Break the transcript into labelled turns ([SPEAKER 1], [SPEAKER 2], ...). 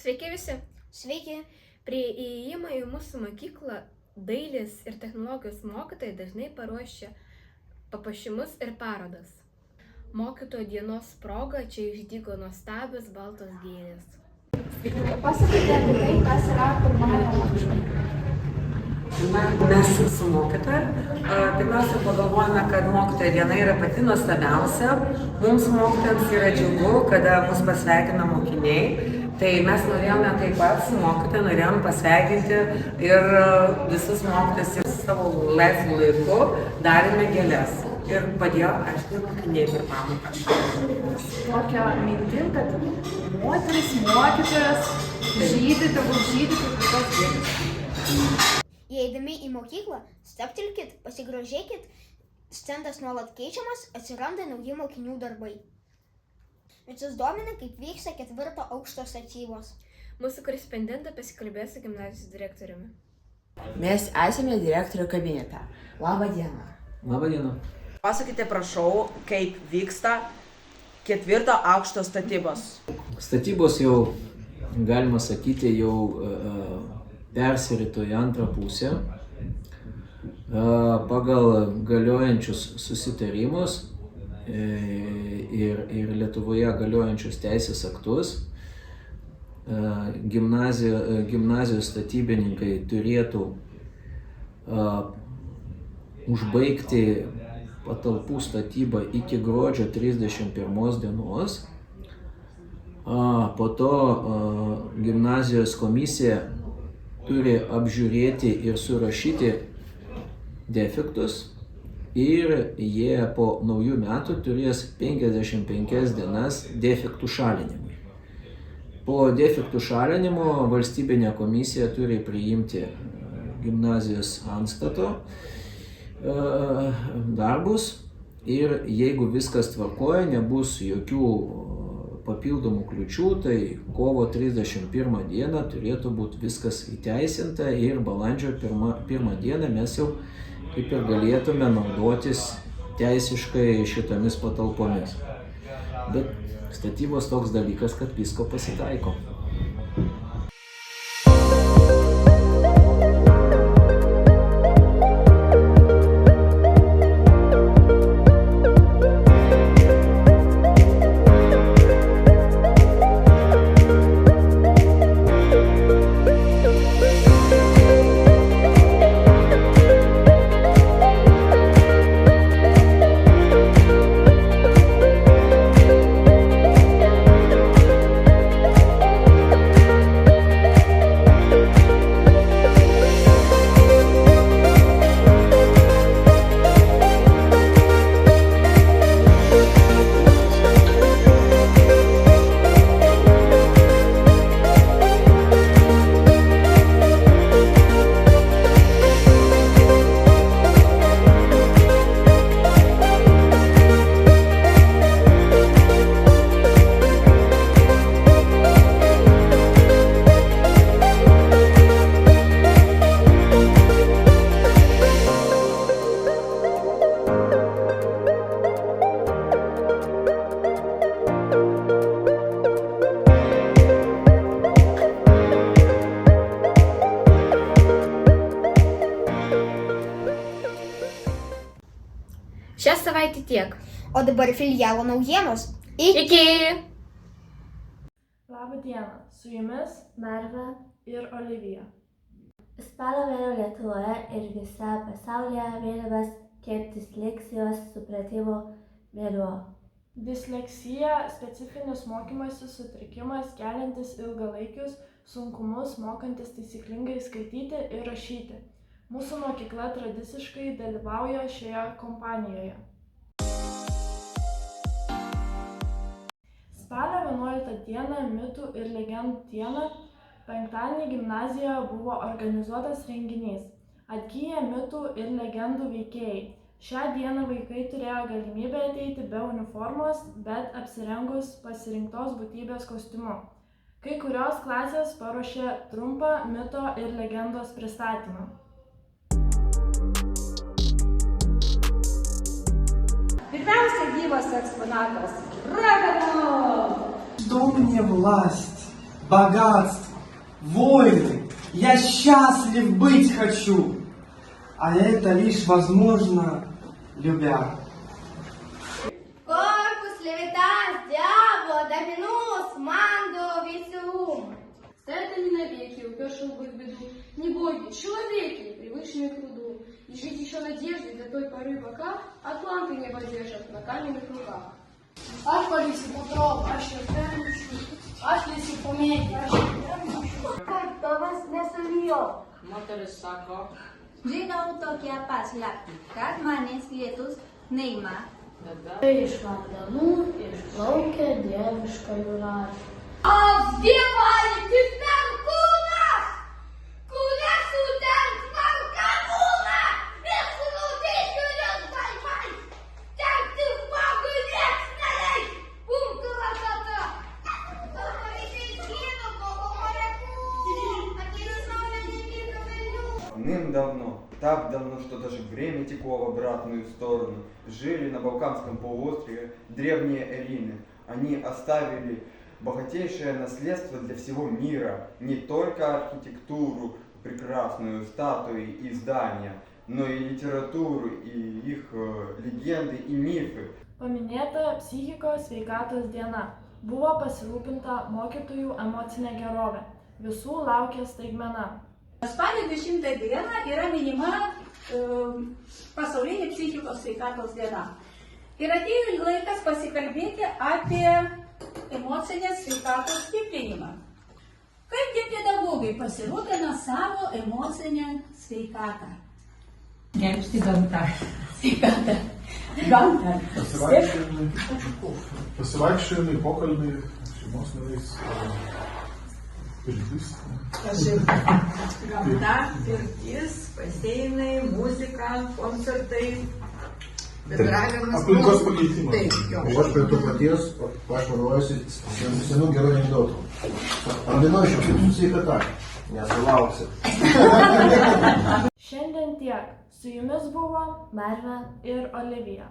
[SPEAKER 1] Sveiki visi!
[SPEAKER 2] Sveiki!
[SPEAKER 1] Prie įėjimo į mūsų mokyklą dailės ir technologijos mokytojai dažnai paruošia papuošimus ir parodas. Mokytojų dienos proga čia išdygo nuostabios baltos gėlės.
[SPEAKER 2] Pasakykite apie tai, kas yra pirmajame aukšte.
[SPEAKER 3] Mes su mokytoja pirmiausia pagalvojame, kad mokytojo diena yra pati nuostabiausia. Mums mokytojams yra džiugu, kada mus pasveikina mokiniai. Tai mes norėjome taip pat su mokytoja, norėjome pasveikinti ir visus mokytojus ir savo laisvų laiku darėme gėles. Ir padėjo, aišku, mokiniai per pamoką.
[SPEAKER 2] Tokia mintim, kad moteris, mokytojas, žydi kaip visos gėlės. Įeidami į mokyklą, stabtelkit, pasigrožėkit, stendas nuolat keičiamas, atsiranda nauji mokinių darbai. Visus domina, kaip vyksta 4 aukšto statybos.
[SPEAKER 1] Mūsų korespondentai pasikalbės su gimnazijos direktoriumi.
[SPEAKER 4] Mes esame direktorių kabinete. Labą dieną.
[SPEAKER 5] Labą dieną.
[SPEAKER 6] Pasakykite, prašau, kaip vyksta 4 aukšto statybos.
[SPEAKER 5] Statybos jau, galima sakyti, jau persirito į antrą pusę. Pagal galiojančius susitarimus ir Lietuvoje galiojančius teisės aktus gimnazijos statybininkai turėtų užbaigti patalpų statybą iki gruodžio 31 dienos. Po to gimnazijos komisija turi apžiūrėti ir surašyti defektus ir jie po naujų metų turės 55 dienas defektų šalinimui. Po defektų šalinimo valstybinė komisija turi priimti gimnazijos antstato darbus ir jeigu viskas tvarkoja, nebus jokių papildomų kliučių, tai kovo 31 dieną turėtų būti viskas įteisinta ir balandžio 1 dieną mes jau kaip ir galėtume naudotis teisiškai šitomis patalpomis. Bet statybos toks dalykas, kad visko pasitaiko.
[SPEAKER 1] Šią savaitę tiek.
[SPEAKER 2] O dabar filialo naujienos.
[SPEAKER 1] Iki!
[SPEAKER 7] Labą dieną, su jumis Merve ir Olivija.
[SPEAKER 8] Spalio mėnuo Lietuvoje ir visame pasaulyje minimas kaip disleksijos supratimo mėnuo.
[SPEAKER 7] Disleksija – specifinis mokymosi sutrikimas keliantis ilgalaikius sunkumus mokantis taisyklingai skaityti ir rašyti. Mūsų mokykla tradiciškai dalyvauja šioje kompanijoje. Spalio 11 dieną mitų ir legendų dieną, penktadienį gimnazijoje buvo organizuotas renginys Atgyja mitų ir legendų veikėjai. Šią dieną vaikai turėjo galimybę ateiti be uniformos, bet apsirengus pasirinktos būtybės kostiumu. Kai kurios klasės paruošė trumpą mito ir legendos pristatymą.
[SPEAKER 9] Pirmiausia gyvas eksponatas – raganos!
[SPEAKER 10] Что мне власть?
[SPEAKER 9] богатство, войны. Я счастлив быть хочу. А это лишь возможно, любя.
[SPEAKER 2] Corpus levitas, diabo, dominus, mando vicium.
[SPEAKER 10] Стоят они навеки, уперши лбы в беду. Не боги, человеки, привычные к труду. И жить еще надеждой до той поры, пока атланты не подержат на каменных руках.
[SPEAKER 2] Аж полиси потроб, аж термичу, аж лиси помеги, аж
[SPEAKER 8] Кто вас не сумел?
[SPEAKER 2] Gina utopia pas lacti, cat manes lietus neima.
[SPEAKER 8] Išvandenų išplaukė dieviška jūratė.
[SPEAKER 2] Apdievalytis perkūnas, kuris sudengs man kabūną ir sunaudysiu jums vaikai. Tekti žmogui nieks neleis, punktų ratata.
[SPEAKER 11] Давным-давно, так давно, что даже время текло в обратную сторону, жили на Балканском полуострове древние эллины. Они оставили богатейшее наследство для всего мира, не только архитектуру, прекрасную статуи и здания, но и литературу, и их легенды и мифы.
[SPEAKER 7] Paminėta psichikos sveikatos diena. Buvo pasirūpinta mokytojų emocinė gerovė. Visų laukia staigmena.
[SPEAKER 2] Spalio 20 dieną yra minima pasaulinė psichikos sveikatos diena. Ir atėjo laikas pasikalbėti apie emocinės sveikatos stiprinimą. Kaip tie pedagogai pasirūpina savo emocinę sveikatą? Gelbsti gamtą. Sveikatą. Gamtą.
[SPEAKER 12] Pasivaikščiojimai, pokalbiai, šeimos nariais. Pirtis.
[SPEAKER 3] Gamta, pirtis, baseinai, muzika, koncertai, bendravimas.
[SPEAKER 12] Aplinkos pakeitimas.
[SPEAKER 3] Taip, jo.
[SPEAKER 13] O aš prie to paties, aš vadovaujuosi senų gerų anekdotų. Pradėnu iš kitų sveikata, nesulauksi.
[SPEAKER 7] Šiandien tiek. Su jumis buvo
[SPEAKER 8] Marva
[SPEAKER 7] ir Olivija.